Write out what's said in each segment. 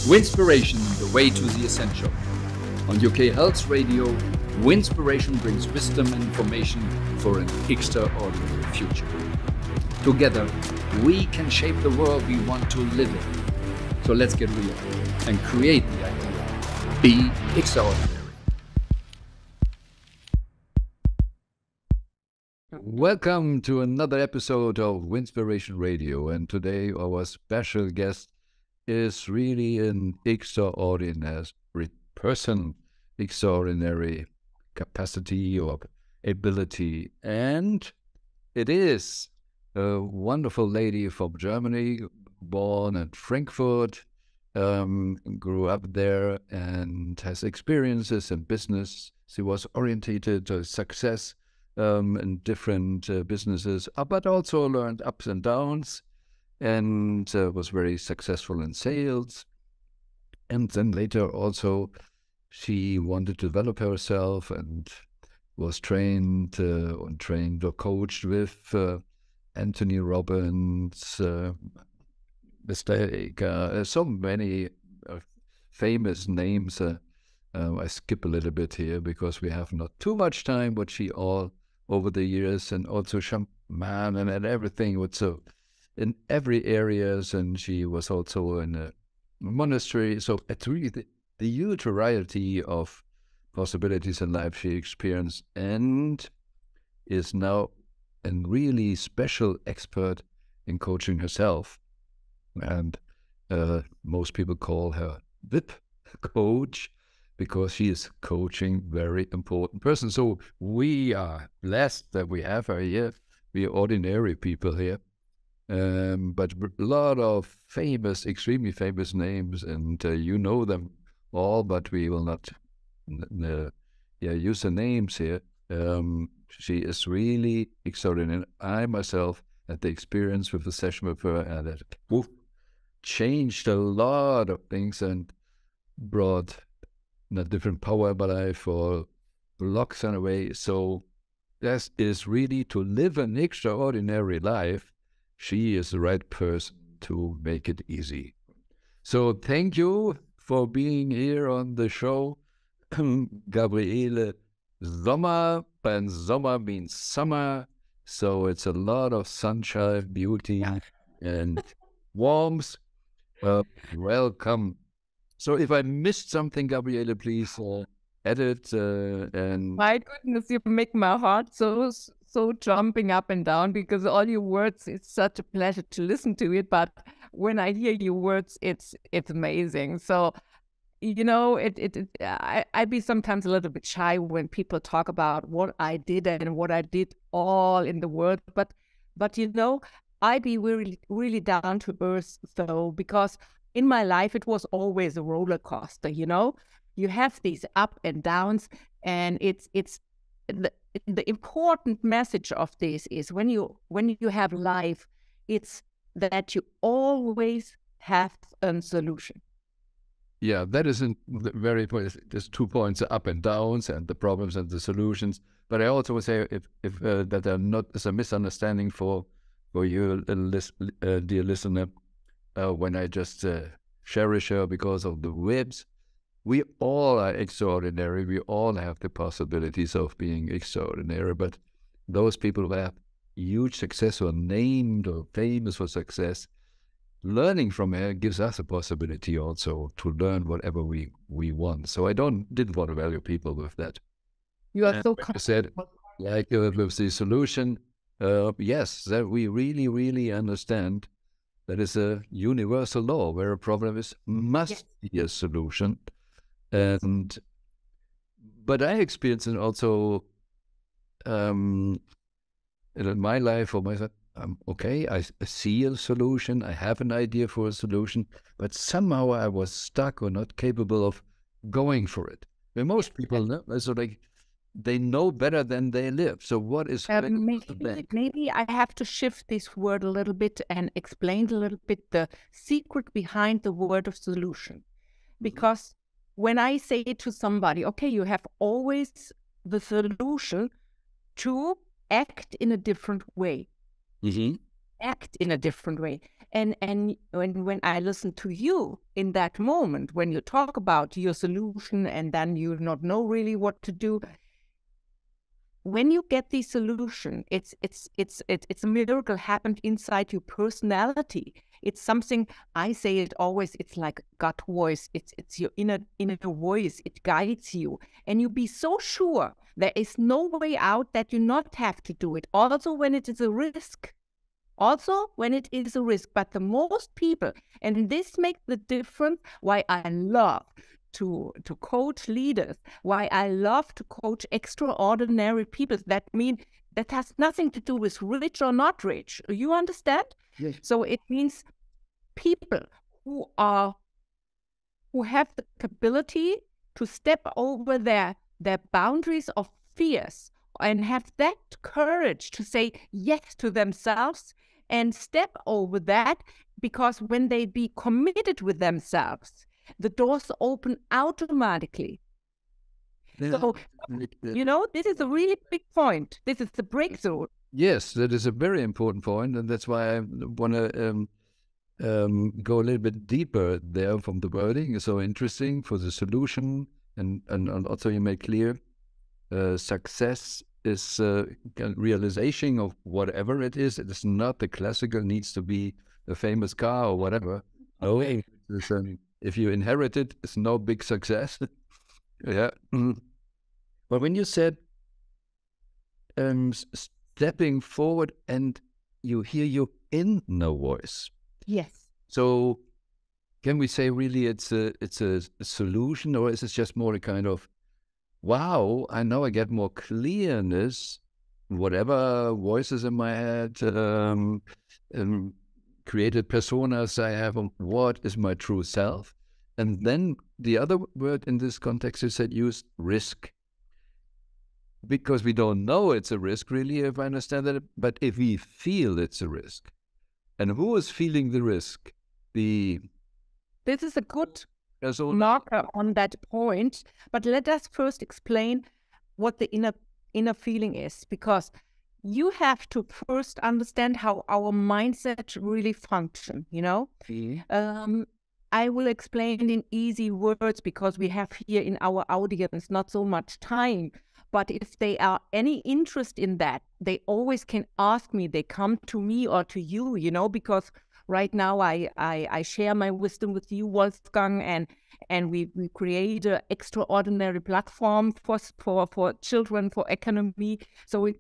Winspiration, the way to the essential. On UK Health Radio, Winspiration brings wisdom and information for an extraordinary future. Together, we can shape the world we want to live in. So let's get real and create the idea. Be extraordinary. Welcome to another episode of Winspiration Radio, and today our special guest is really an extraordinary person, extraordinary capacity or ability, and it is a wonderful lady from Germany, born in Frankfurt, grew up there and has experiences in business. She was oriented to success in different businesses, but also learned ups and downs, and was very successful in sales. And then later also she wanted to develop herself and was trained or coached with Antony Robbins, Mr. Erker, so many famous names. I skip a little bit here because we have not too much time, but she all over the years, and also shaman and everything. So in every areas, and she was also in a monastery. So it's really the huge variety of possibilities in life she experienced, and is now a really special expert in coaching herself. And most people call her VIP coach because she is coaching very important person. So we are blessed that we have her here. We are ordinary people here. But a lot of famous, extremely famous names, and you know them all, but we will not use the names here. She is really extraordinary. I myself had the experience with the session with her, and it changed a lot of things and brought a different power in my life or blocks in a way. So this is really to live an extraordinary life. She is the right person to make it easy. So thank you for being here on the show, Gabriele Sommer, and Sommer means summer. So it's a lot of sunshine, beauty, and warmth. Welcome. So if I missed something, Gabriele, please edit. And my goodness, you make my heart so jumping up and down, because all your words, it's such a pleasure to listen to it. But when I hear your words, it's amazing. So, you know, I'd be sometimes a little bit shy when people talk about what I did and what I did all in the world. But you know, I'd be really, really down to earth though, because in my life, it was always a roller coaster, you know? You have these up and downs, and it's the important message of this is when you have life, it's that you always have a solution. Yeah, that isn't very important. There's 2 points, the up and downs and the problems and the solutions. But I also would say if that are not as a misunderstanding for you, dear listener, when I just cherish her because of the ribs. We all are extraordinary. We all have the possibilities of being extraordinary. But those people who have huge success or named or famous for success, learning from her gives us a possibility also to learn whatever we want. So I didn't want to value people with that. You are so I said, like with the solution, yes, that we really, really understand that is a universal law where a problem must be a solution. But I experienced it also in my life or myself. Okay, I see a solution, I have an idea for a solution, but somehow I was stuck or not capable of going for it. Where most people know, so they know better than they live. So what is maybe I have to shift this word a little bit and explain a little bit the secret behind the word of solution. Because when I say to somebody, okay, you have always the solution to act in a different way. Mm-hmm. act in a different way. And when I listen to you in that moment, when you talk about your solution and then you not know really what to do, when you get the solution, it's a miracle happened inside your personality. It's something, I say it always, it's like gut voice. It's your inner voice. It guides you. And you be so sure there is no way out that you not have to do it. Also when it is a risk. But the most people, and this makes the difference why I love to coach leaders, why I love to coach extraordinary people. That has nothing to do with rich or not rich. You understand? Yes. So it means people who have the capability to step over their boundaries of fears and have that courage to say yes to themselves and step over that, because when they be committed with themselves, the doors open automatically. Yeah. So, this is a really big point. This is the breakthrough. Yes, that is a very important point, and that's why I want to go a little bit deeper there from the wording. It's so interesting for the solution, and also you make clear success is realization of whatever it is. It is not the classical needs to be a famous car or whatever. No, if you inherit it, it's no big success. Yeah. But when you said stepping forward and you hear your inner voice. Yes. So can we say really it's a solution, or is it just more a kind of, wow, I know I get more clearness, whatever voices in my head, created personas I have on what is my true self. And then the other word in this context is that use risk. Because we don't know it's a risk, really, if I understand that. But if we feel it's a risk, and who is feeling the risk? This is a good marker on that point. But let us first explain what the inner feeling is, because you have to first understand how our mindset really function. Mm-hmm. I will explain in easy words because we have here in our audience not so much time. But if they are any interest in that, they always can ask me. They come to me or to you, because right now I share my wisdom with you, Wolfgang, and we create an extraordinary platform for children, for economy. So we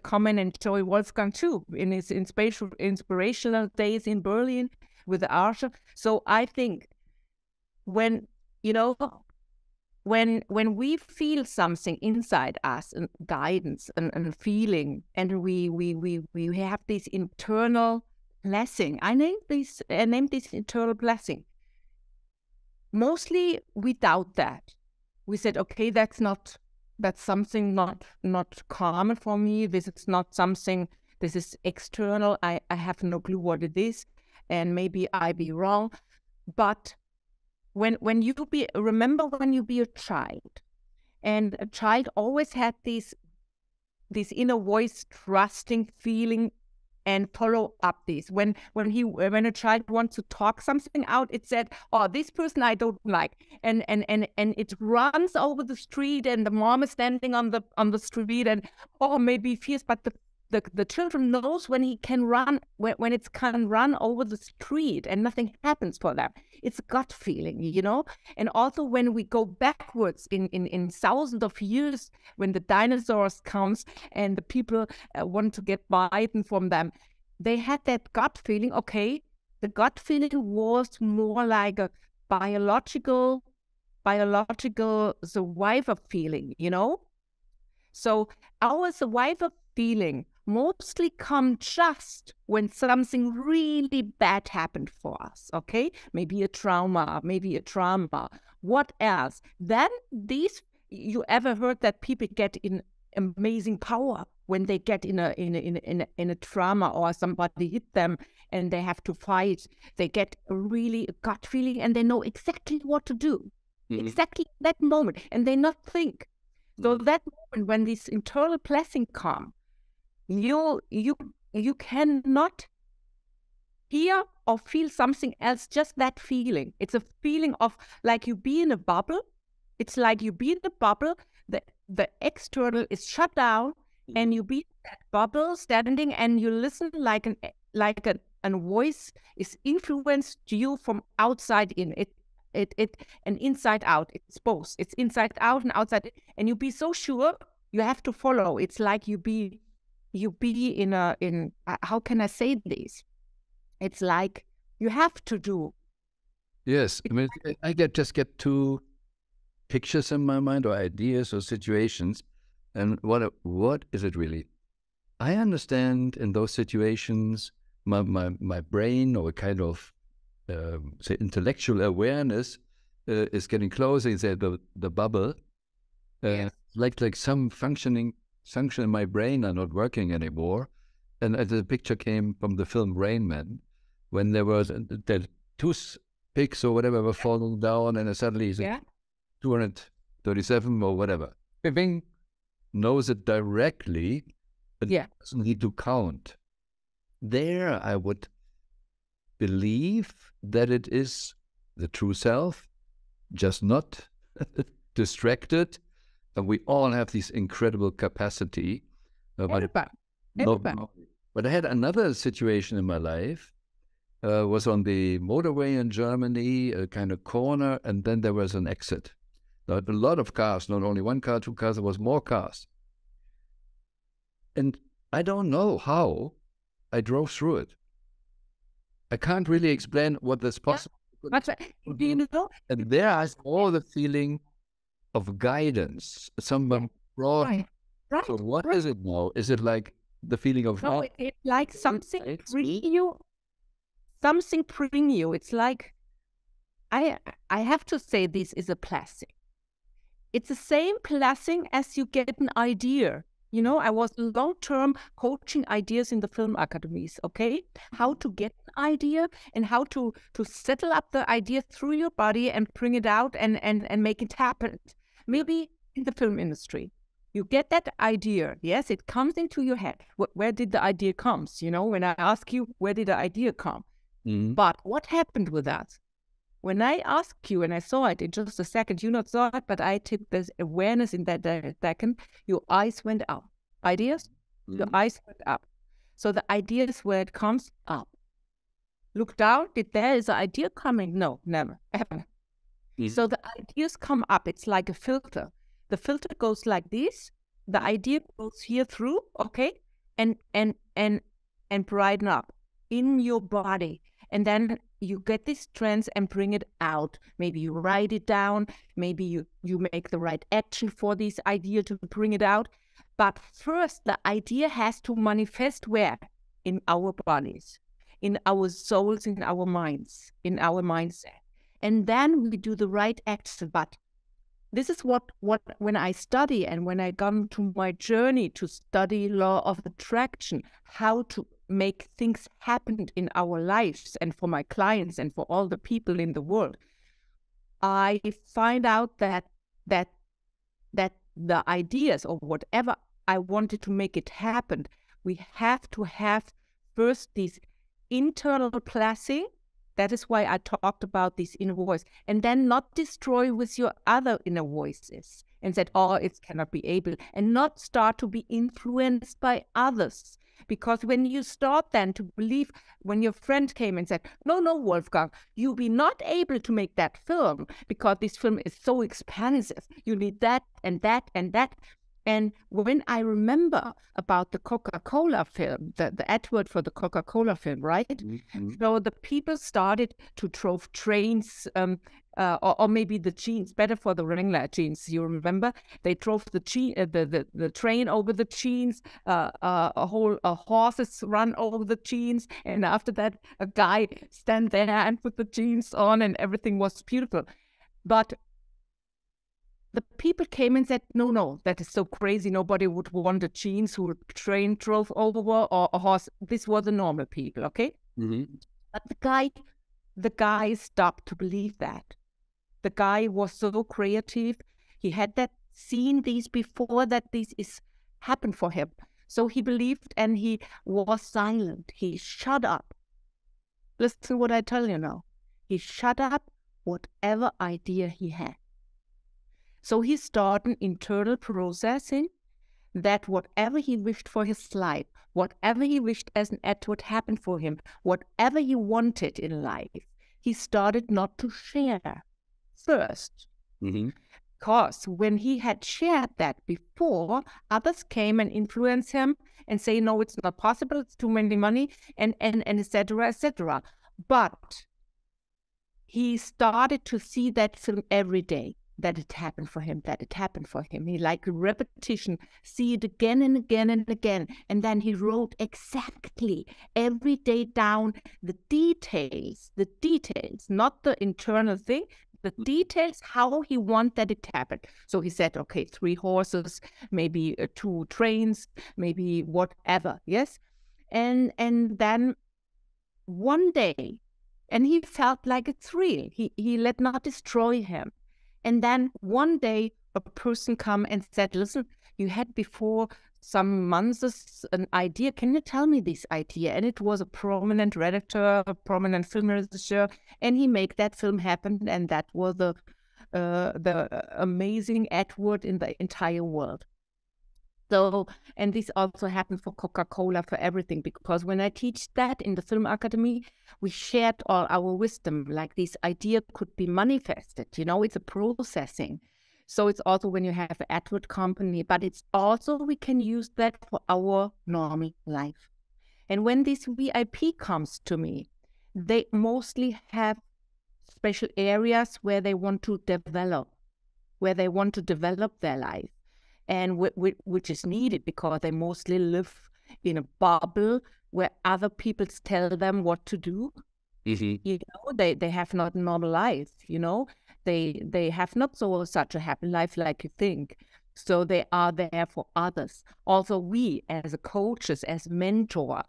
come and enjoy Wolfgang too in his inspirational days in Berlin with the Archer. So I think when we feel something inside us, and guidance and feeling, and we have this internal blessing. I named this internal blessing. Mostly we doubt that. We said, okay, that's something not common for me. This is not something. This is external. I have no clue what it is, and maybe I be wrong. But when you remember when you be a child, and a child always had this inner voice, trusting, feeling, and follow up this. When a child wants to talk something out, it said, "Oh, this person I don't like," and it runs over the street, and the mom is standing on the street, and maybe fierce, but the children knows when he can run, when it can run over the street and nothing happens for them. It's a gut feeling, And also when we go backwards in thousands of years, when the dinosaurs comes and the people want to get bitten from them, they had that gut feeling. Okay, the gut feeling was more like a biological survivor feeling, So our survivor feeling mostly come just when something really bad happened for us, okay? Maybe a trauma. What else? Then you ever heard that people get in amazing power when they get in a trauma, or somebody hit them and they have to fight? They get a gut feeling, and they know exactly what to do. Mm-hmm. Exactly that moment, and they not think. So that moment when this internal blessing comes, you cannot hear or feel something else, just that feeling. It's a feeling of like you be in a bubble. It's like you be in a bubble, the external is shut down, and you be in that bubble standing, and you listen like a voice is influenced you from outside in. It and inside out. It's both. It's inside out and outside in. And you be so sure you have to follow. It's like you be in how can I say this? It's like you have to do. Yes, I mean, I just get two pictures in my mind, or ideas, or situations, and what is it really? I understand in those situations, my brain, or a kind of say intellectual awareness is getting closer. Say the bubble, Yes. like some function in my brain are not working anymore. And the picture came from the film Rain Man, when there was the toothpicks or whatever were falling down, and suddenly it's like 237 or whatever. Bing, knows it directly, but doesn't need to count. There, I would believe that it is the true self, just not distracted. And we all have this incredible capacity. Everybody. But I had another situation in my life. Was on the motorway in Germany, a kind of corner, and then there was an exit. There were a lot of cars, not only one car, two cars, there was more cars. And I don't know how I drove through it. I can't really explain what this possible. But do you know? And there I saw the feeling of guidance. Someone brought. Right. So what is it now? Is it like the feeling of? No, it's like something bring you. Something bring you. It's like I have to say this is a blessing. It's the same blessing as you get an idea. You know, I was long-term coaching ideas in the film academies, okay? How to get an idea and how to settle up the idea through your body and bring it out and make it happen. Maybe in the film industry, you get that idea. Yes, it comes into your head. Where did the idea come? You know, when I ask you, where did the idea come? Mm-hmm. But what happened with that? When I asked you and I saw it in just a second, you not saw it, but I took this awareness in that second, your eyes went up. Ideas? Mm-hmm. Your eyes went up. So the idea is where it comes up. Look down, there is an idea coming? No, never, ever. Mm-hmm. So the ideas come up. It's like a filter. The filter goes like this. The idea goes here through, okay? And brighten up in your body. And then you get this trance and bring it out. Maybe you write it down. Maybe you make the right action for this idea to bring it out. But first, the idea has to manifest where? In our bodies, in our souls, in our minds, in our mindset. And then we do the right action. But this is what when I study and when I come to my journey to study law of attraction, how to make things happen in our lives and for my clients and for all the people in the world, I find out that the ideas or whatever I wanted to make it happen, we have to have first this internal blessing. That is why I talked about this inner voice, and then not destroy with your other inner voices and said, oh, it cannot be able, and not start to be influenced by others. Because when you start then to believe, when your friend came and said, no, Wolfgang, you'll be not able to make that film because this film is so expensive. You need that and that and that. And when I remember about the Coca-Cola film, the advert for the Coca-Cola film, right? Mm-hmm. So the people started to drove trains, or maybe the jeans, better for the Wrangler jeans. You remember? They drove the train over the jeans. Horses run over the jeans, and after that, a guy stand there and put the jeans on, and everything was beautiful. But the people came and said, no, that is so crazy. Nobody would want a jeans who a train drove over or a horse. This was the normal people, okay? Mm-hmm. But the guy stopped to believe that. The guy was so creative. He had seen these before, that this is happened for him. So he believed and he was silent. He shut up. Listen what I tell you now. He shut up whatever idea he had. So he started internal processing that whatever he wished for his life, whatever he wished as an act would happen for him, whatever he wanted in life, he started not to share first. Because when he had shared that before, others came and influenced him and say, no, it's not possible, it's too many money, and etc., etc. But he started to see that film every day, that it happened for him, that it happened for him. He liked repetition, see it again and again and again. And then he wrote exactly every day down the details, not the internal thing, the details, how he wanted that it happened. So he said, okay, 3 horses, maybe 2 trains, maybe whatever, yes? And then one day, and he felt like it's real. He let not destroy him. And then one day a person come and said, listen, you had before some months an idea. Can you tell me this idea? And it was a prominent redactor, a prominent film regisseur, and he made that film happen. And that was the amazing Edward in the entire world. So, and this also happened for Coca-Cola, for everything, because when I teach that in the Film Academy, we shared all our wisdom, like this idea could be manifested, it's a processing. So it's also when you have an Edward company, but it's also, we can use that for our normal life. And when this VIP comes to me, they mostly have special areas where they want to develop their life. And which is needed because they mostly live in a bubble where other people tell them what to do. They have not a normal life, They have not such a happy life like you think. So they are there for others. Also, we as a coaches, as mentor,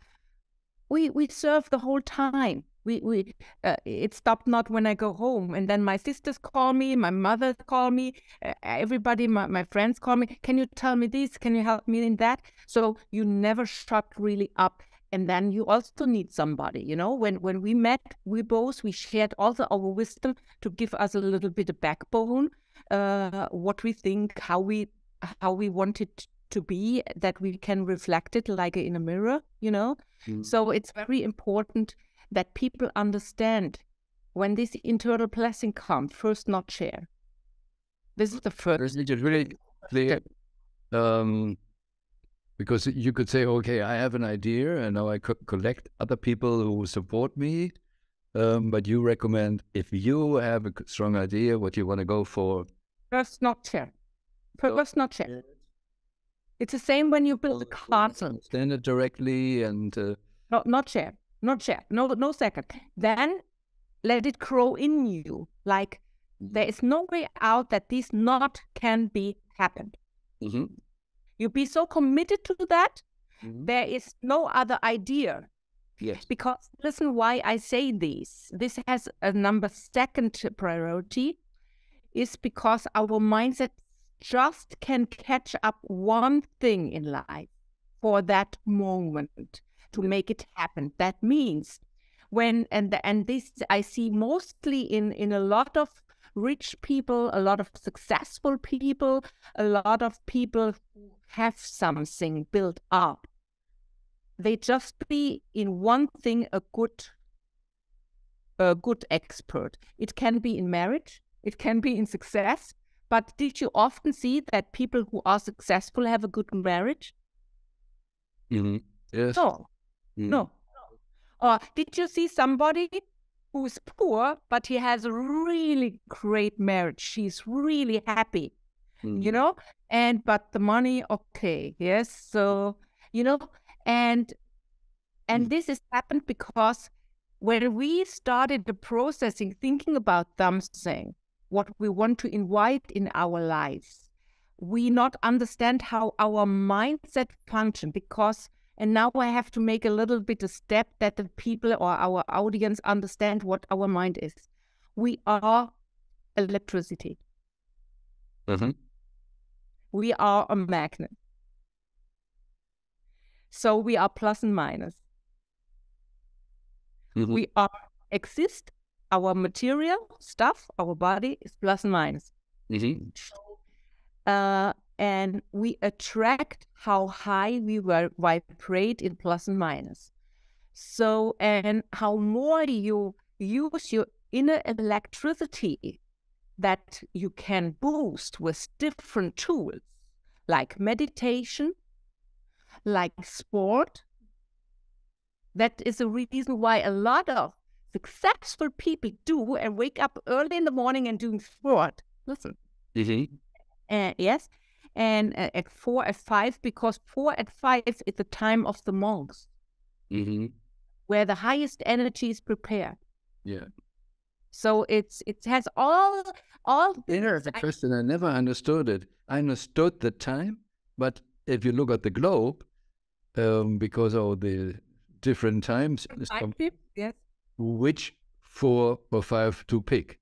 we serve the whole time. It stopped not when I go home, and then my sisters call me, my mother call me, everybody, my friends call me. Can you tell me this? Can you help me in that? So you never shut really up, and then you also need somebody. When we met, we shared also our wisdom to give us a little bit of backbone, what we think, how we want it to be, that we can reflect it like in a mirror. So it's very important that people understand when this internal blessing comes, first not share. This is the first. It's really clear, because you could say, okay, I have an idea and now I collect other people who support me, but you recommend, if you have a strong idea, what you want to go for, first not share. First not share. It's the same when you build a castle. Stand it directly and... No, not share. Not share. No second. Then let it grow in you. Like there is no way out that this not can be happened. You be so committed to that, there is no other idea. Yes. Because listen why I say this. This has a second priority, is because our mindset just can catch up one thing in life for that moment to make it happen. That means and this I see mostly in a lot of rich people, a lot of successful people, a lot of people who have something built up. They just be in one thing a good expert. It can be in marriage, it can be in success, but did you often see that people who are successful have a good marriage? Yes. No. Or did you see somebody who's poor, but he has a really great marriage? She's really happy, but the money, okay, yes. So, and this has happened because when we started the processing, thinking about something, what we want to invite in our lives, we not understand how our mindset function, because, and now I have to make a little bit a step that the people or our audience understand what our mind is. We are electricity. We are a magnet. So we are plus and minus. We exist, our material stuff, our body is plus and minus. And we attract how high we vibrate in plus and minus. So, and how more you use your inner electricity that you can boost with different tools, like meditation, like sport. That is a reason why a lot of successful people do and wake up early in the morning and doing sport. Listen. Yes. And at 4, at 5, because 4 at 5 is the time of the monks, where the highest energy is prepared. Yeah. So it has all. There's a question, I never understood it. I understood the time, but if you look at the globe, because of the different times, yes. Which 4 or 5 to pick?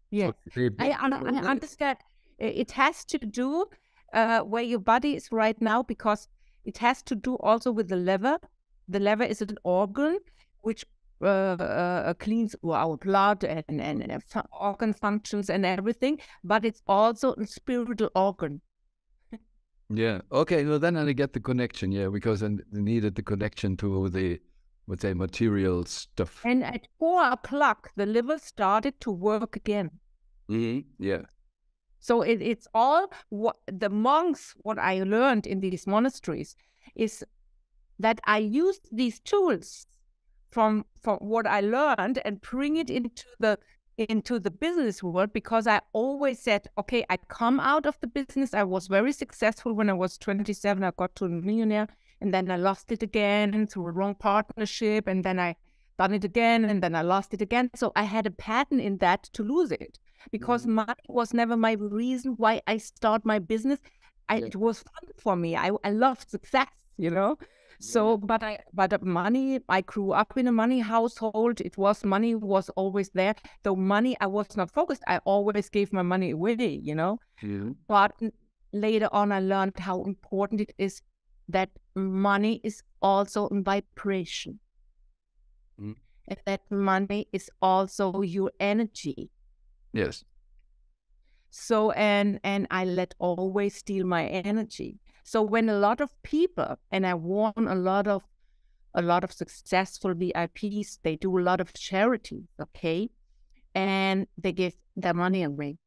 Yes, I understand. It has to do where your body is right now, because it has to do also with the liver. The liver is an organ which cleans our blood and organ functions and everything, but it's also a spiritual organ. Yeah. Okay. Well, then I get the connection. Yeah, because I needed the connection to the, let's say, material stuff. And at 4 o'clock, the liver started to work again. Yeah. So it's all what the monks, what I learned in these monasteries is that I used these tools from what I learned and bring it into the business world, because I always said, okay, I come out of the business. I was very successful when I was 27. I got to a millionaire, and then I lost it again through a wrong partnership, and then I done it again, and then I lost it again. So I had a pattern in that to lose it, because money was never my reason why I start my business. It was fun for me. I loved success, So, but money, I grew up in a money household. Money was always there. Though money, I was not focused. I always gave my money away, But later on, I learned how important it is that money is also in vibration. And that money is also your energy. Yes. So, and I let always steal my energy. So when a lot of people, and I won a lot of successful VIPs, they do a lot of charity, okay? And they give their money away.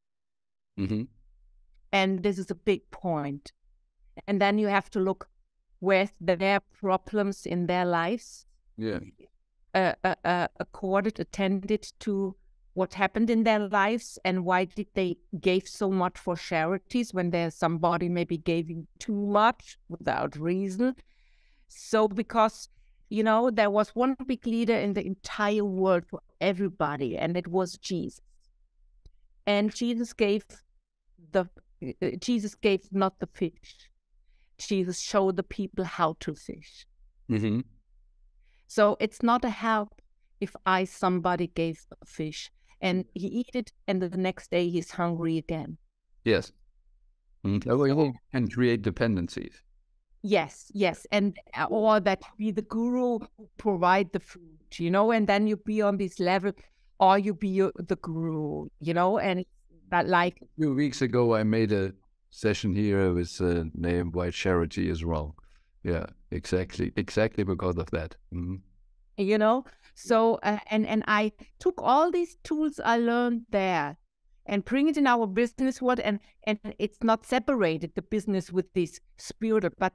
And this is a big point. And then you have to look where's their problems in their lives. Yeah. Attended to what happened in their lives, and why did they give so much for charities when there's somebody maybe giving too much without reason. So because, there was one big leader in the entire world for everybody, and it was Jesus. And Jesus gave not the fish. Jesus showed the people how to fish. So it's not a help if somebody gave a fish and he eat it, and the next day he's hungry again. Yes. And create dependencies. Yes. And or that be the guru who provide the food, and then you be on this level, or you be the guru, and that like. A few weeks ago, I made a session here with the name Why Charity is Wrong. Yeah, exactly because of that. So, and I took all these tools I learned there and bring it in our business world, and it's not separated, the business with this spiritual, but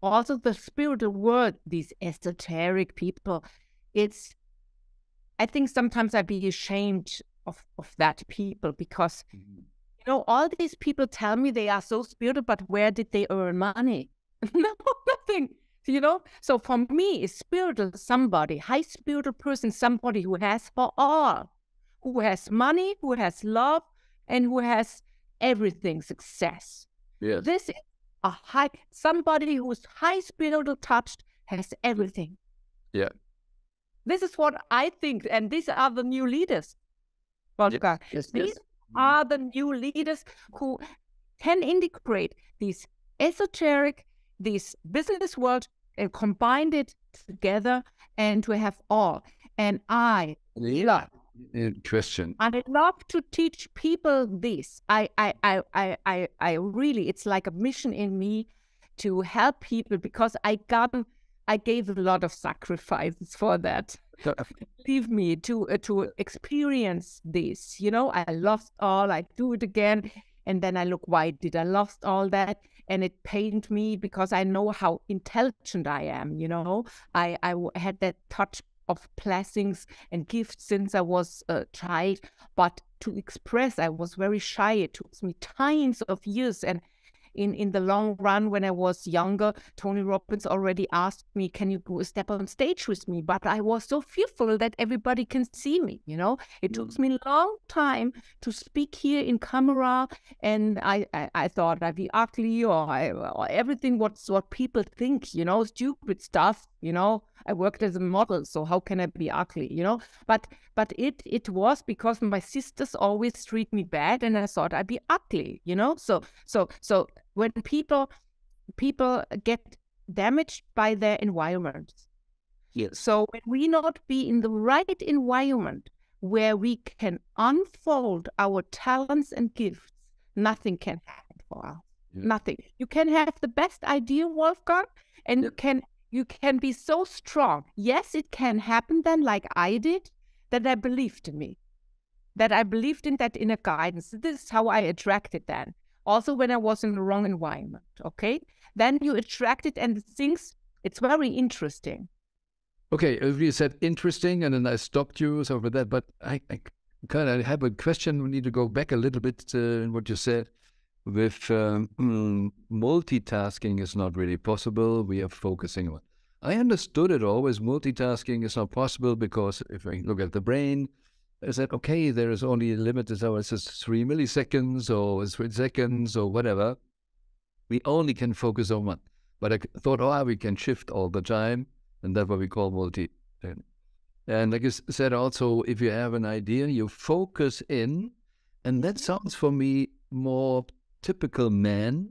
also the spiritual world, these esoteric people. I think sometimes I'd be ashamed of that people, because, all these people tell me they are so spiritual, but where did they earn money? No, nothing. So for me, is spiritual somebody, high spiritual person, somebody who has for all, who has money, who has love, and who has everything, success. Yes. This is somebody who's high spiritual touched, has everything. Yeah. This is what I think, and these are the new leaders. Yes. These are the new leaders who can integrate these esoteric, this business world, and combine it together, and to have all. And I Yeah. Question. and I love to teach people this. I really, it's like a mission in me to help people, because I gave a lot of sacrifices for that. Believe me, to experience this. You know, I lost all. I do it again, and then I look, why did I lost all that? And it pained me, because I know how intelligent I am. You know, I had that touch of blessings and gifts since I was a child, but to express, I was very shy. It took me tons of years, and in the long run, when I was younger, Tony Robbins already asked me, can you go step on stage with me? But I was so fearful that everybody can see me, you know. It took me a long time to speak here in camera, and I thought I'd be ugly, or everything what people think, you know, stupid stuff, you know. I worked as a model, so how can I be ugly, you know? But it was because my sisters always treat me bad, and I thought I'd be ugly, you know. So when people get damaged by their environment, Yes. so when we not be in the right environment where we can unfold our talents and gifts, nothing can happen for us. Yeah. Nothing. You can have the best idea, Wolfgang, and you can be so strong. Yes, it can happen then, like I did, that I believed in me, that I believed in that inner guidance. This is how I attracted then. Also, when I was in the wrong environment, okay? Then you attract it, and things, it's very interesting. Okay, you said interesting, and then I stopped you so for that, but I kind of have a question. We need to go back a little bit in what you said. With multitasking is not really possible. We are focusing on. I understood it always. Multitasking is not possible because if I look at the brain, I said, okay, there is only a limited, so it's just 3 milliseconds or 3 seconds or whatever. We only can focus on one. But I thought, we can shift all the time, and that's what we call multitasking. And like you said also, if you have an idea, you focus in, and that sounds for me more typical man,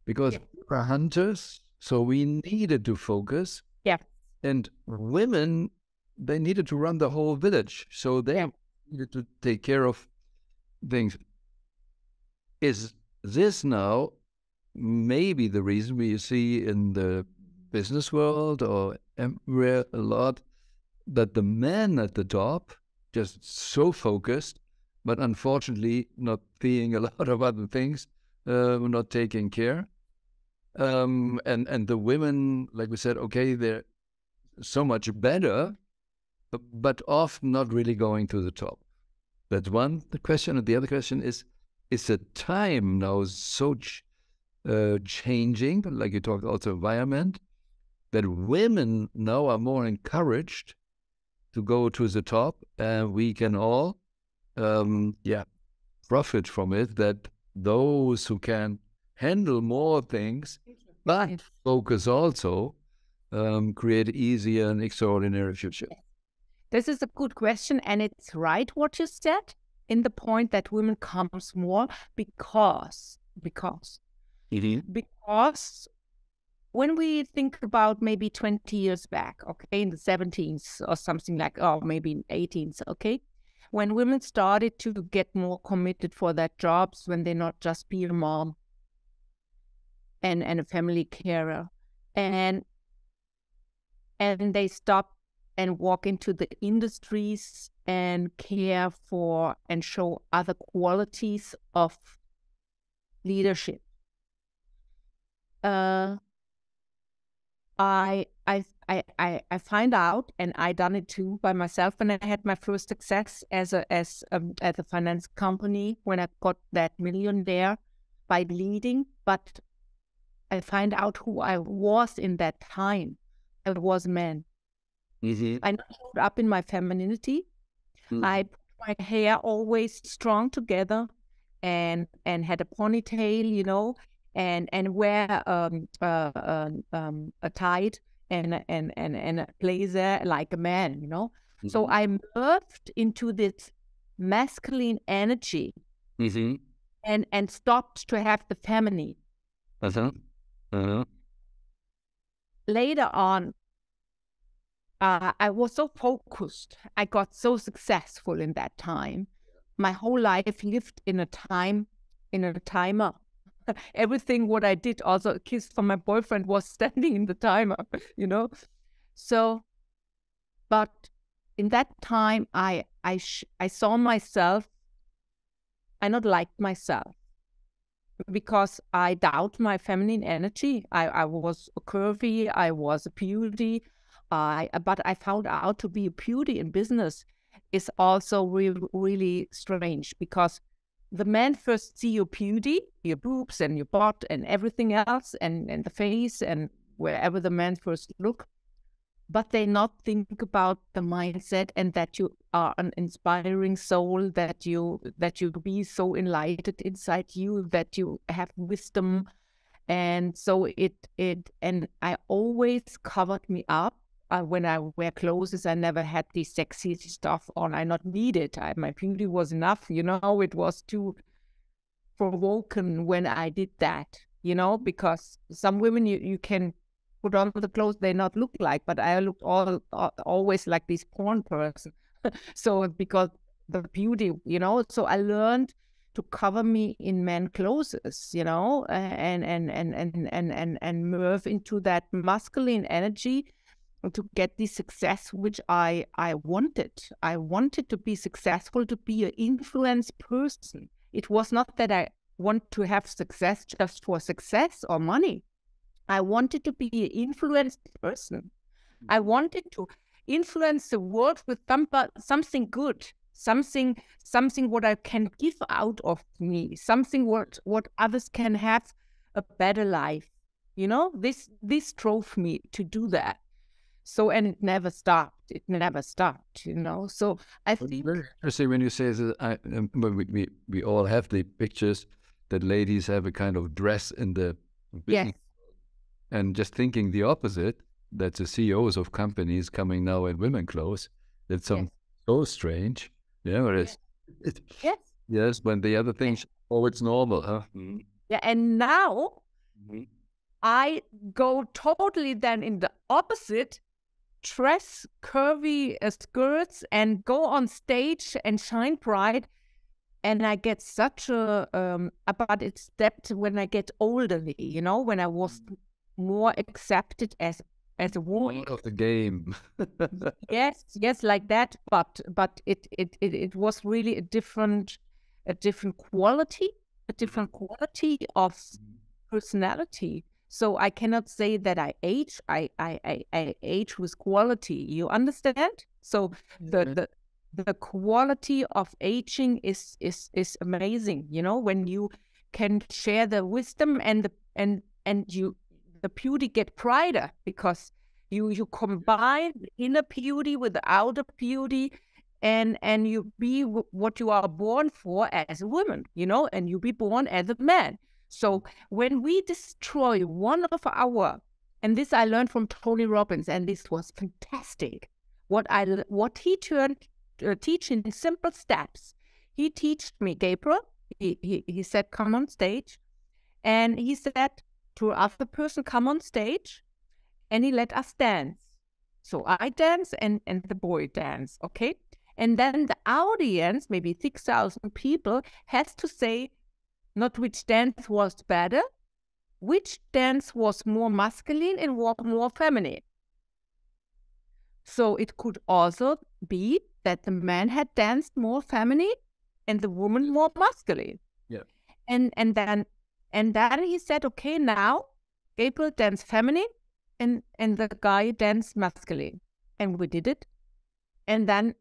because we're hunters, so we needed to focus. Yeah. And women, they needed to run the whole village, so they needed to take care of things. Is this now maybe the reason we see in the business world or everywhere a lot that the man at the top just so focused, but unfortunately not seeing a lot of other things, not taking care. And the women, like we said, okay, they're so much better, but often not really going to the top. That's one the question. And the other question is the time now so changing, like you talked also environment, that women now are more encouraged to go to the top, and we can all profit from it, that those who can handle more things but focus also create easier and extraordinary future. This is a good question, and it's right what you said in the point that women comes more because when we think about maybe 20 years back, okay, in the 17th or something like, or maybe in 18th, okay, when women started to get more committed for their jobs, when they not just be a mom and a family carer, and they stop and walk into the industries and care for and show other qualities of leadership. I find out, and I done it too by myself when I had my first success as a finance company, when I got that million there by leading. But I find out who I was in that time. I was a man. Mm-hmm. I showed up in my femininity. Mm-hmm. I put my hair always strong together, and had a ponytail, you know, and wear a tie and a blazer like a man, you know. Mm-hmm. So I merged into this masculine energy, mm-hmm. and stopped to have the feminine. Uh-huh. Uh-huh. Later on, I was so focused. I got so successful in that time. My whole life lived in a timer. Everything what I did, also a kiss from my boyfriend, was standing in the timer, you know. So, but in that time, I saw myself. I not liked myself because I doubt my feminine energy. I was curvy. I was a beauty. But I found out to be a beauty in business is also really strange, because the men first see your beauty, your boobs and your butt and everything else, and the face and wherever the men first look, but they not think about the mindset, and that you are an inspiring soul, that you be so enlightened inside you, that you have wisdom. And so and I always covered me up. When I wear clothes, I never had this sexy stuff on. I not need it. My beauty was enough, you know. It was too provoking when I did that, you know, because some women you can put on the clothes they not look like, but I looked always like this porn person. So because the beauty, you know, so I learned to cover me in men clothes, you know, and move into that masculine energy to get the success which I wanted. I wanted to be successful, to be an influence person. It was not that I want to have success just for success or money. I wanted to be an influenced person. I wanted to influence the world with something good, something what I can give out of me, something what others can have a better life. You know, this drove me to do that. So, and it never stopped. It never stopped, you know. So I think very interesting when you say that. We all have the pictures that ladies have a kind of dress in the business. yes, And just thinking the opposite, that the CEOs of companies coming now in women clothes, that's so strange. Yeah, whereas yes, when the other things, oh, it's normal, huh? Mm-hmm. Yeah, and now I go totally then in the opposite, dress curvy skirts and go on stage and shine bright. And I get such a, but it's that when I get older, you know, when I was more accepted as a woman. Out of the game. yes, like that. But it was really a different quality, of personality. So I cannot say that I age. I age with quality. You understand? So the quality of aging is amazing. You know, when you can share the wisdom and the beauty get brighter, because you combine inner beauty with the outer beauty, and you be what you are born for as a woman, you know, and you be born as a man. So when we destroy one of our, and this I learned from Antony Robbins, and this was fantastic. What he teach in simple steps. He taught me, Gabriel. He said, come on stage, and he said to other person, come on stage, and he let us dance. So I dance and the boy dance, okay? And then the audience, maybe 6,000 people, has to say not which dance was better, which dance was more masculine and more feminine. So it could also be that the man had danced more feminine and the woman more masculine. Yeah. And then he said, okay, now Gabriel dance feminine and the guy danced masculine. And we did it. And then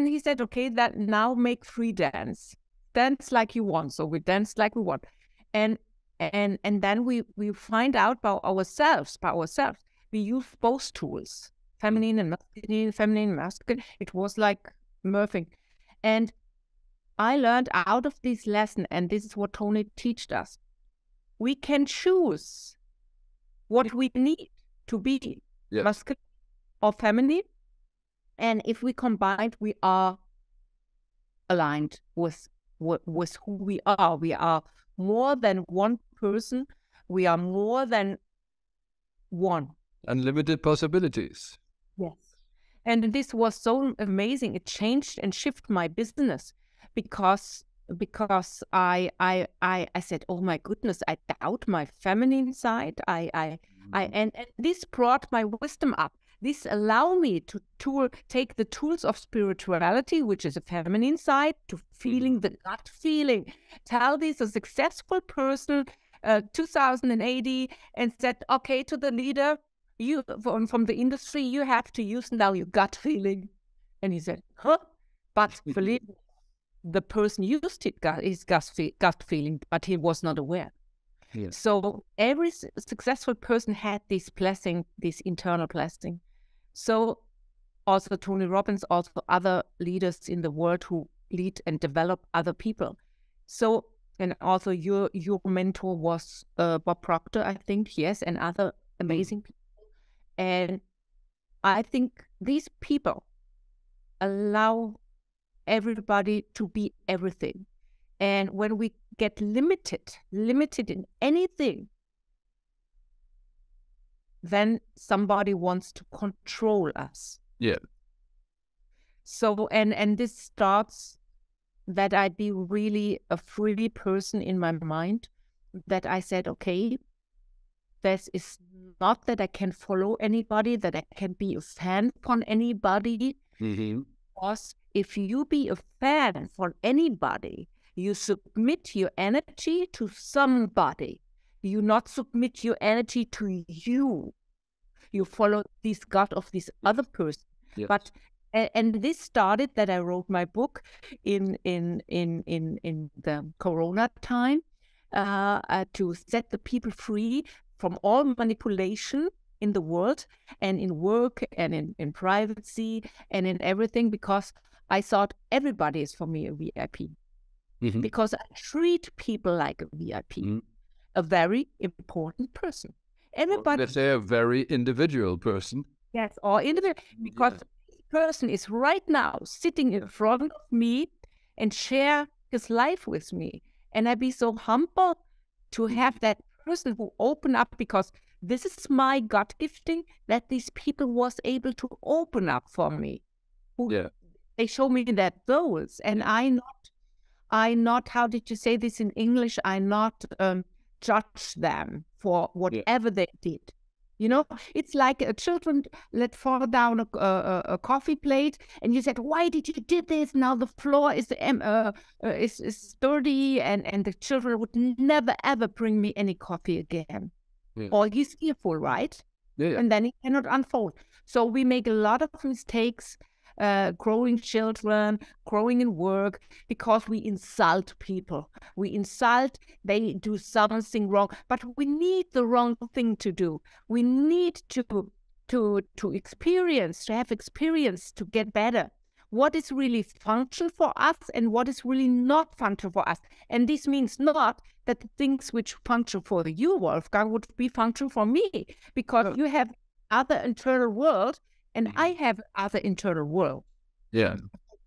he said, okay, that now make free dance. Dance like you want. So we dance like we want. And then we find out by ourselves. We use both tools, feminine and masculine. It was like morphing. And I learned out of this lesson, and this is what Tony taught us. We can choose what we need to be, masculine or feminine. And if we combine, we are aligned with who we are. We are more than one person. We are more than one. Unlimited possibilities. Yes. And this was so amazing. It changed and shifted my business because I said, oh my goodness, I doubt my feminine side. And this brought my wisdom up. This allowed me to take the tools of spirituality, which is a feminine side, to feeling the gut feeling. Tell this a successful person, 2080, and said, okay, to the leader, you from the industry, you have to use now your gut feeling. And he said, huh? But believe me, the person used his gut feeling, but he was not aware. Yeah. So every successful person had this blessing, this internal blessing. So also Tony Robbins, also other leaders in the world who lead and develop other people. So, and also your mentor was Bob Proctor, I think, yes, and other amazing people. And I think these people allow everybody to be everything. And when we get limited in anything, then somebody wants to control us. Yeah. So, and this starts that I be really a free person in my mind, that I said, okay, this is not that I can follow anybody, that I can be a fan from anybody. Mm-hmm. Because if you be a fan for anybody, you submit your energy to somebody. You not submit your energy to you. You follow this God of this other person. Yes. But and this started that I wrote my book in the Corona time to set the people free from all manipulation in the world and in work and in privacy and in everything, because I thought everybody is for me a VIP. Mm-hmm. Because I treat people like a VIP, mm-hmm. a very important person. Everybody, let's say a very individual person. Yes, or individual, because this person is right now sitting in front of me and share his life with me. And I be so humble to have that person who open up, because this is my gut gifting, that these people was able to open up for me. They show me their goals, and I not, how did you say this in English? I not judge them for whatever they did. You know, it's like children let fall down a coffee plate, and you said, "Why did you do this?" Now the floor is dirty, and the children would never ever bring me any coffee again. Yeah. Or he's fearful, right? Yeah. And then he cannot unfold. So we make a lot of mistakes. Growing children, growing in work, because we insult people. We insult, they do something wrong, but we need the wrong thing to do. We need to experience, to have experience to get better. What is really functional for us and what is really not functional for us. And this means not that the things which function for you, Wolfgang, would be functional for me, because you have other internal world and I have other internal world. Yeah.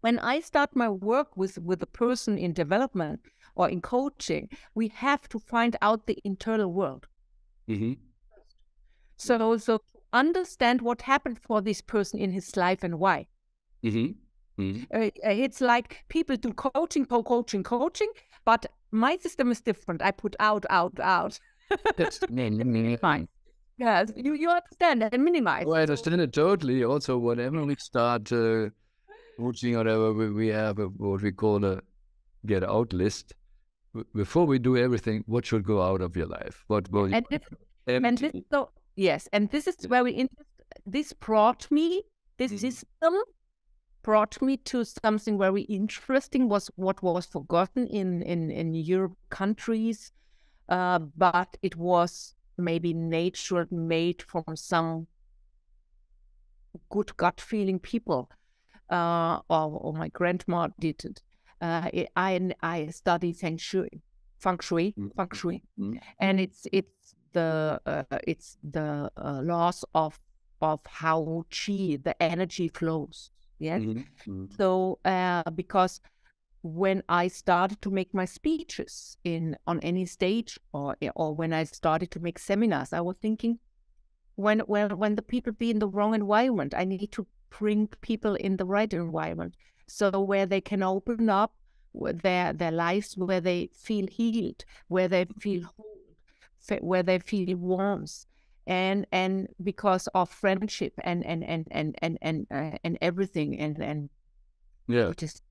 When I start my work with a person in development or in coaching, we have to find out the internal world. Mm-hmm. So to understand what happened for this person in his life and why. Mm-hmm. Mm-hmm. It's like people do coaching, but my system is different. I put out. That's fine. Yes, you understand and minimize. Oh, I understand it totally. Also, whenever we start coaching, whatever, we have what we call a get out list. Before we do everything, what should go out of your life? What will you yes, and this is where this brought me, this system brought me to something very interesting, was what was forgotten in Europe countries, but it was maybe nature made from some good gut feeling people, or my grandma did it. I study feng shui, and it's the laws of how qi, the energy flows. Yes. Mm-hmm. So because when I started to make my speeches on any stage, or when I started to make seminars, I was thinking, when the people be in the wrong environment, I need to bring people in the right environment, so where they can open up their lives, where they feel healed, where they feel whole, where they feel warmth, and because of friendship and everything, and Yeah. just,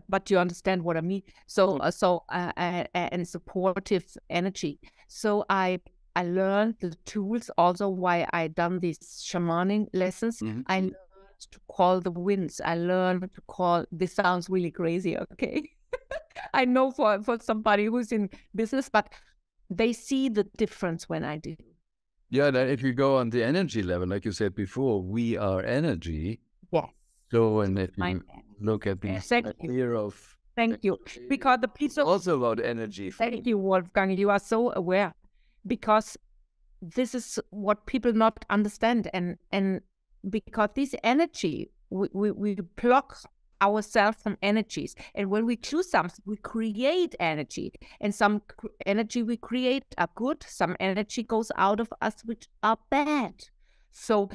but you understand what I mean. So and supportive energy. So I learned the tools also why I done these shamanic lessons. I learned to call the winds. I learned to call, this sounds really crazy, okay? I know for somebody who's in business, but they see the difference when I do. Yeah, that if you go on the energy level, like you said before, we are energy. Yes. So, and if you look at the idea of... Thank you. Because the piece of... Also about energy. Thank you, Wolfgang. You are so aware. Because this is what people not understand. And because this energy, we block ourselves from energies. And when we choose something, we create energy. And some energy we create are good. Some energy goes out of us which are bad. So,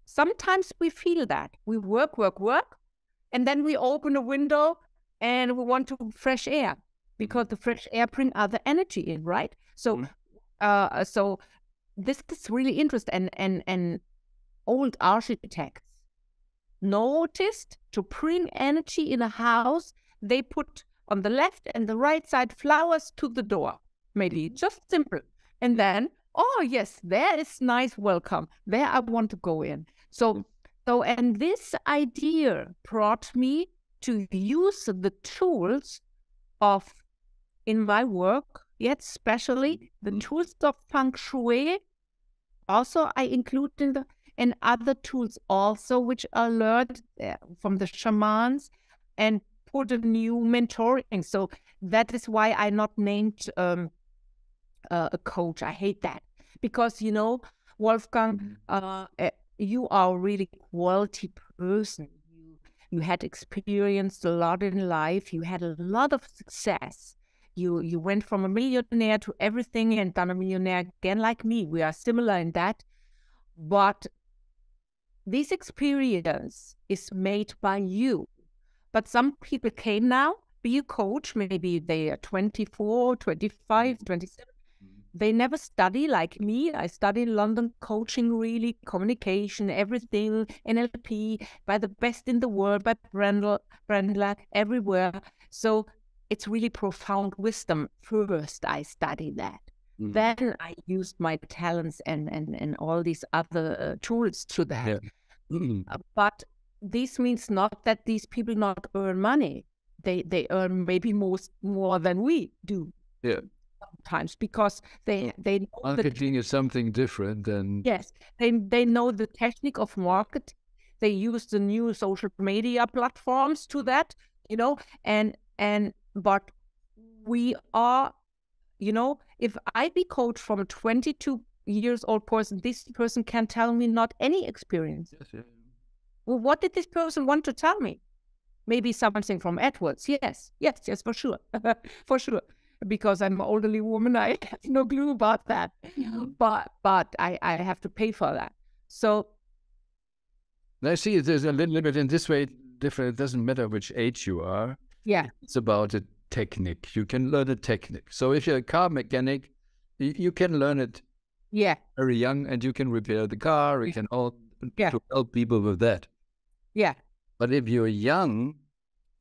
sometimes we feel that. We work, and then we open a window and we want to fresh air, because the fresh air brings other energy in, right? So, so this is really interesting. And old architects noticed to bring energy in a house, they put on the left and the right side flowers to the door, maybe just simple. And then, oh yes, there is nice welcome. There I want to go in. So, and this idea brought me to use the tools of, in my work, yet especially the tools of feng shui. Also, I include and other tools also, which are learned from the shamans, and put a new mentoring. So that is why I not named a coach. I hate that, because Wolfgang, you are a really quality person. You had experienced a lot in life. You had a lot of success. You went from a millionaire to everything and done a millionaire again, like me. We are similar in that. But this experience is made by you. But some people came now, be a coach, maybe they are 24, 25, 27. They never study like me. I studied London coaching, really, communication, everything, NLP, by the best in the world, by Brandler, everywhere. So it's really profound wisdom. First, I studied that. Then I used my talents and all these other tools to that. But this means not that these people not earn money. They earn maybe more than we do. Yeah. Sometimes, because they know marketing is something different than... Yes, they know the technique of marketing. They use the new social media platforms to that, but we are, if I be coached from a 22 years old person, this person can tell me not any experience. Yes, yeah. Well, what did this person want to tell me? Maybe something from Edwards. Yes, for sure. For sure. Because I'm an elderly woman, I have no clue about that. But I have to pay for that. So I see there's a little bit in this way different. It doesn't matter which age you are. Yeah. It's about a technique. You can learn a technique. So if you're a car mechanic, you can learn it very young, and you can repair the car. You can to help people with that. Yeah. But if you're young,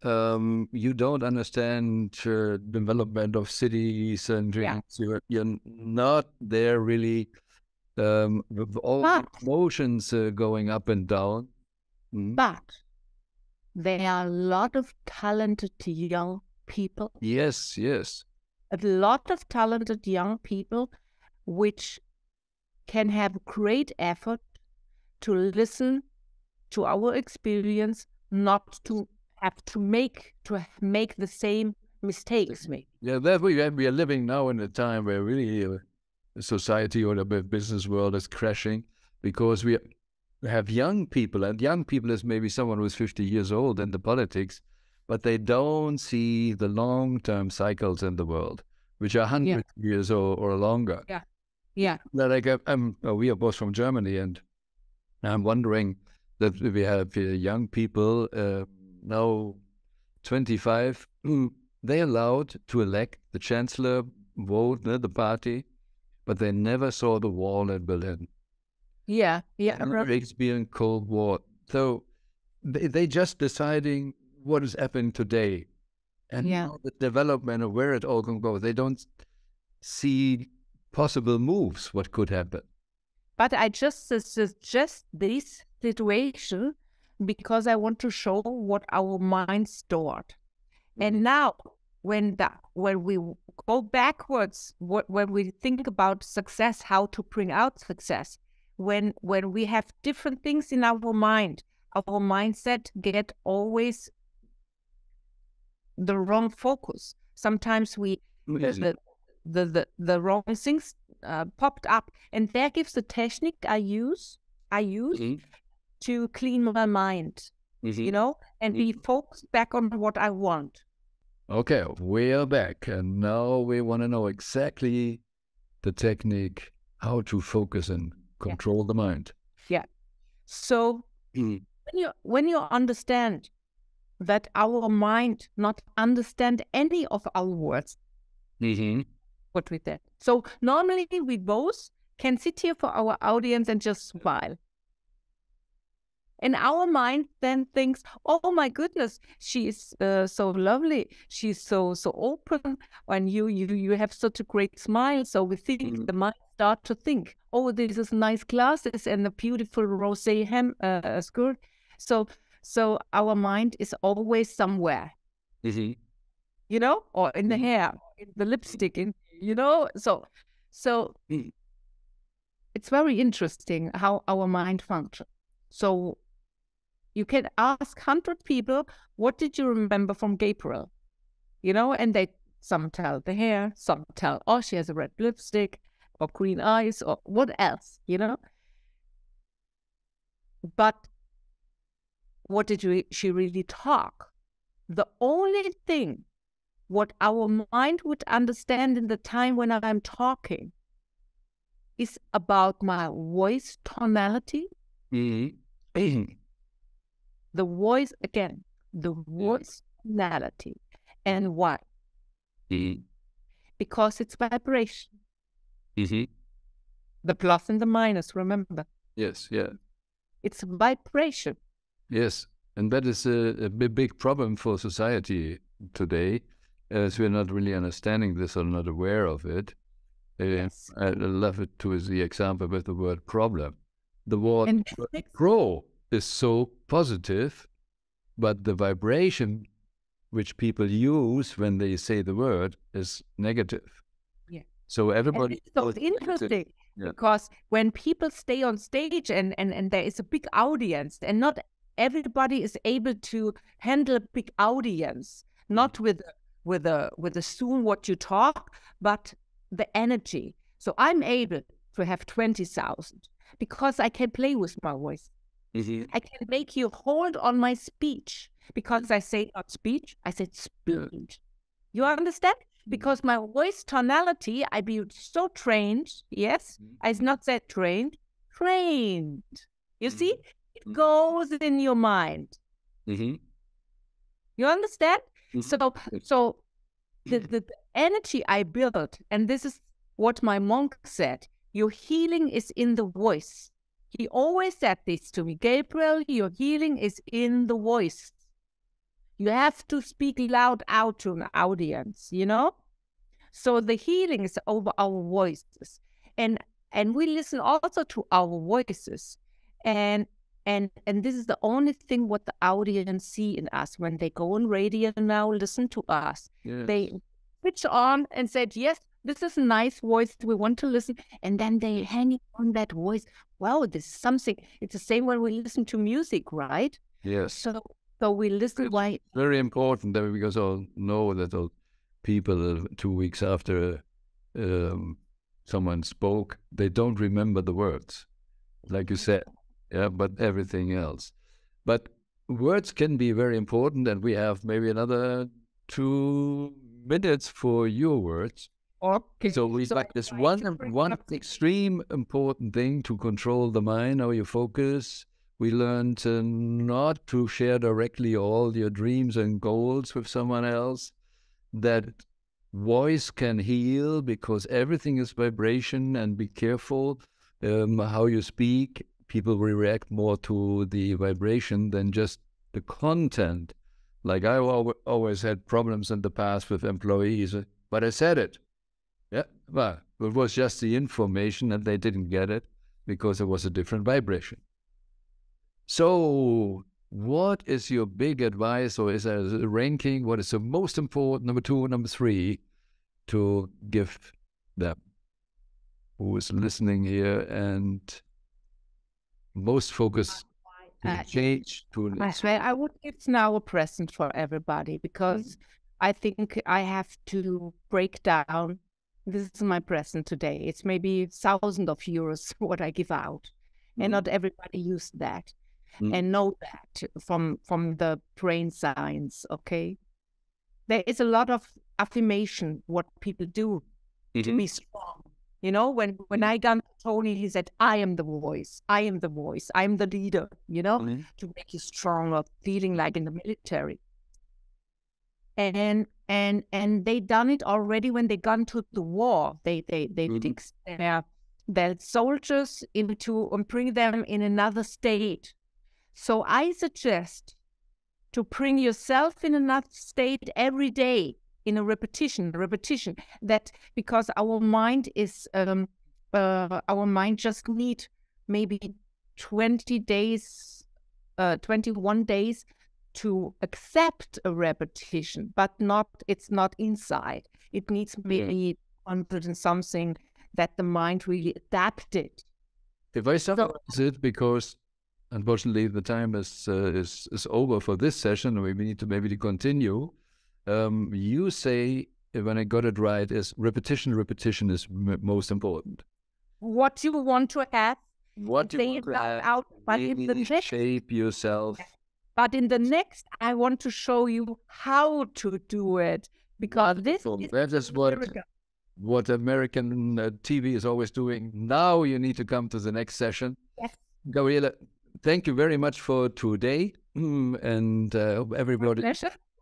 you don't understand development of cities and dreams. You're not there really with all the emotions going up and down. But there are a lot of talented young people. Yes. A lot of talented young people which can have great effort to listen to our experience, not to have to make the same mistakes. Yeah, that we are living now in a time where really the society or the business world is crashing, because we have young people, and young people is maybe someone who's 50 years old in the politics, but they don't see the long-term cycles in the world, which are 100 years or longer. Yeah. Like we are both from Germany, and I'm wondering that we have young people now 25, they allowed to elect the chancellor, vote the party, but they never saw the wall at Berlin. Yeah. Never experienced Cold War. So they just deciding what is happening today, and now the development of where it all can go. They don't see possible moves, what could happen. But I just suggest this situation because I want to show what our mind stored. And now, when we go backwards, when we think about success, how to bring out success, when we have different things in our mind, our mindset get always the wrong focus. Sometimes we the wrong things popped up, and that gives the technique I use to clean my mind, and be focused back on what I want. Okay, we are back, and now we want to know exactly the technique, how to focus and control the mind. Yeah. So when you understand that our mind not understand any of our words, what with that. So normally we both can sit here for our audience and just smile. And our mind then thinks, oh my goodness, she is so lovely. She's so open. And you have such a great smile. So we think, the mind start to think, oh, this is nice glasses and a beautiful rosé skirt. So our mind is always somewhere, or in the hair, in the lipstick, So it's very interesting how our mind functions. So you can ask 100 people, what did you remember from Gabriele? And some tell the hair, some tell, oh, she has a red lipstick or green eyes or what else, But what did she really talk? The only thing what our mind would understand in the time when I'm talking is about my voice tonality. The voice, again, the voice tonality. And why? Because it's vibration. The plus and the minus, remember? Yes, yeah. It's vibration. Yes, and that is a big problem for society today, as we're not really understanding this or not aware of it. Yes. I love it to the example with the word problem. The word grow is so positive, but the vibration which people use when they say the word is negative. Yeah. So everybody... It's so interesting, because when people stay on stage and there is a big audience, and not everybody is able to handle a big audience, not with the soon what you talk, but the energy. So I'm able to have 20,000 because I can play with my voice. I can make you hold on my speech, because I say not speech, I said speech. You understand? Because my voice tonality, I be so trained. Yes, I not said trained. You see, it goes in your mind. You understand? So the energy I built, and this is what my monk said, your healing is in the voice. He always said this to me, Gabriele, your healing is in the voice. You have to speak loud out to an audience, So the healing is over our voices. And we listen also to our voices. And this is the only thing what the audience see in us. When they go on radio now, listen to us. Yes. They switch on and said, yes, this is a nice voice. We want to listen. And then they hang on that voice. Wow, this is something. It's the same when we listen to music, right? Yes. So we listen. It's why? Very important that because I know that people 2 weeks after someone spoke, they don't remember the words, like you said. Yeah, but everything else. But words can be very important, and we have maybe another 2 minutes for your words. Okay. So we like this one extreme important thing to control the mind, how you focus. We learned not to share directly all your dreams and goals with someone else. That voice can heal because everything is vibration, and be careful how you speak. People will react more to the vibration than just the content. Like I always had problems in the past with employees, but I said it. Yeah, well, it was just the information and they didn't get it because it was a different vibration. So what is your big advice, or is there a ranking? What is the most important, number 2, number 3, to give them who is listening here and most focus to change to I would give now a present for everybody, because I think I have to break down. This is my present today. It's maybe thousands of euros what I give out, and not everybody use that and know that from the brain science. Okay, there is a lot of affirmation what people do to be strong. You know, when I got Tony, he said, "I am the voice. I am the voice. I am the leader." You know, to make you stronger, feeling like in the military. And they done it already when they gone to the war. They fix their soldiers into and bring them in another state. So I suggest to bring yourself in another state every day, in a repetition. That because our mind is our mind just need maybe 21 days to accept a repetition, but it's not inside. It needs maybe 100 and something that the mind really adapted. If I summarize it, because unfortunately the time is over for this session, we need to maybe continue. You say, when I got it right, is repetition is most important. What you want to have, what you want to have, out, but in the next, shape yourself. But in the next, I want to show you how to do it, because that is what American TV is always doing. Now you need to come to the next session. Yes. Gabriele, thank you very much for today, and hope everybody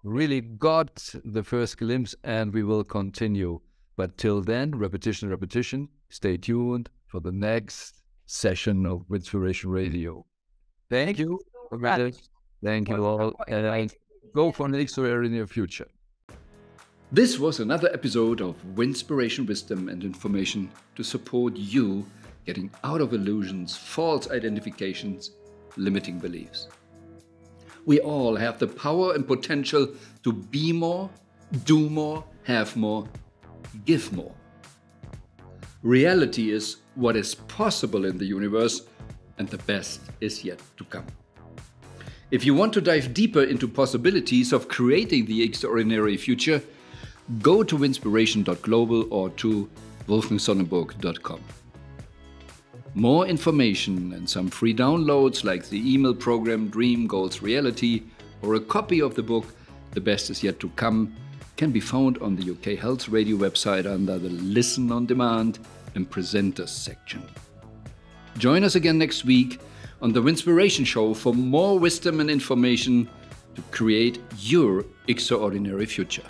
really got the first glimpse, and we will continue. But till then, repetition. Stay tuned for the next session of Winspiration Radio. Thank you. Thank you all, and go for an extraordinary in your future. This was another episode of Winspiration, Wisdom and Information to support you getting out of illusions, false identifications, limiting beliefs. We all have the power and potential to be more, do more, have more, give more. Reality is what is possible in the universe, and the best is yet to come. If you want to dive deeper into possibilities of creating the extraordinary future, go to winspiration.global or to wolfgangsonnenburg.com. More information and some free downloads like the email program Dream Goals Reality or a copy of the book The Best Is Yet to Come can be found on the UK Health Radio website under the Listen on Demand and Presenters section. Join us again next week on the Winspiration Show for more wisdom and information to create your extraordinary future.